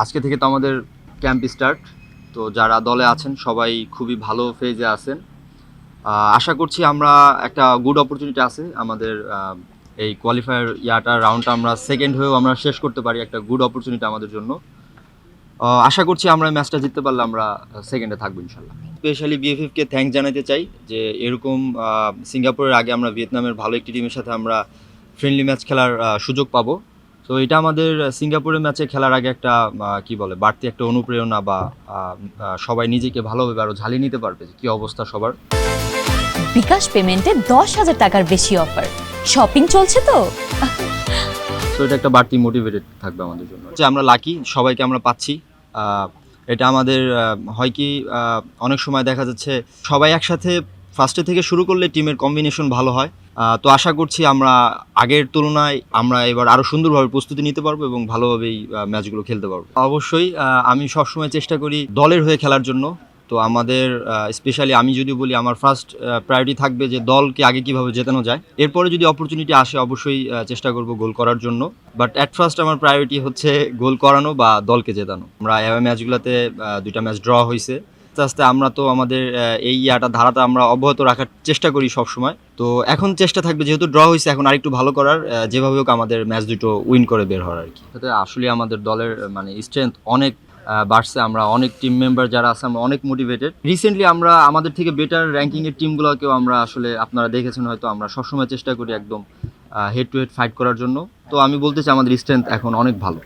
আজকে থেকে তো আমাদের ক্যাম্প স্টার্ট। তো যারা দলে আছেন সবাই খুবই ভালো ফেজে আছেন। আশা করছি আমরা একটা গুড অপরচুনিটি আছে আমাদের এই কোয়ালিফায়ার রাউন্ডটা আমরা সেকেন্ড হয়েও আমরা শেষ করতে পারি, একটা গুড অপরচুনিটি আমাদের জন্য। আশা করছি আমরা ম্যাচটা জিততে পারলে আমরা সেকেন্ডে থাকবো ইনশাল্লাহ। স্পেশালি বিএফএফকে থ্যাঙ্ক জানাতে চাই যে এরকম সিঙ্গাপুরের আগে আমরা ভিয়েতনামের ভালো একটি টিমের সাথে আমরা ফ্রেন্ডলি ম্যাচ খেলার সুযোগ পাবো। তো এটা আমাদের সিঙ্গাপুরের ম্যাচে খেলার আগে একটা কি বলে বাড়তি একটা অনুপ্রেরণা বা সবাই নিজেকে ভালোভাবে আরও ঝালিয়ে নিতে পারবে যে কী অবস্থা সবার। বিকাশ পেমেন্টে 10,000 টাকার বেশি অফার, শপিং চলছে তো। তো এটা একটা বাড়তি মোটিভেটেড থাকবে আমাদের জন্য যে আমরা লাকি সবাইকে আমরা পাচ্ছি। এটা আমাদের হয় কি অনেক সময় দেখা যাচ্ছে সবাই একসাথে ফার্স্টে থেকে শুরু করলে টিমের কম্বিনেশন ভালো হয়। তো আশা করছি আমরা আগের তুলনায় আমরা এবার আরও সুন্দরভাবে প্রস্তুতি নিতে পারবো এবং ভালোভাবেই ম্যাচগুলো খেলতে পারবো। অবশ্যই আমি সবসময় চেষ্টা করি দলের হয়ে খেলার জন্য। তো আমাদের স্পেশালি আমি যদি বলি আমার ফার্স্ট প্রায়োরিটি থাকবে যে দলকে আগে কিভাবে জেতানো যায়। এরপরে যদি অপরচুনিটি আসে অবশ্যই চেষ্টা করব গোল করার জন্য, বাট অ্যাট ফার্স্ট আমার প্রায়োরিটি হচ্ছে গোল করানো বা দলকে জেতানো। আমরা এভাবে ম্যাচগুলোতে 2টা ম্যাচ ড্র হয়েছে। আস্তে আস্তে আমরা তো আমাদের এই ধারাটা আমরা অব্যাহত রাখার চেষ্টা করি সব সময়। তো এখন চেষ্টা থাকবে যেহেতু ড্র হয়েছে এখন আরেকটু ভালো করার, যেভাবে হোক আমাদের ম্যাচ দুটো উইন করে বের হওয়ার আর কি। সাথে আসলে আমাদের দলের মানে স্ট্রেংথ অনেক বাড়ছে। আমরা অনেক টিম মেম্বার যারা আছে আমরা অনেক মোটিভেটেড। রিসেন্টলি আমরা আমাদের থেকে বেটার র্যাঙ্কিংয়ের টিমগুলোকেও আমরা আসলে আপনারা দেখেছেন হয়তো আমরা সবসময় চেষ্টা করি একদম হেড টু হেড ফাইট করার জন্য। তো আমি বলতে চাই আমাদের স্ট্রেংথ এখন অনেক ভালো।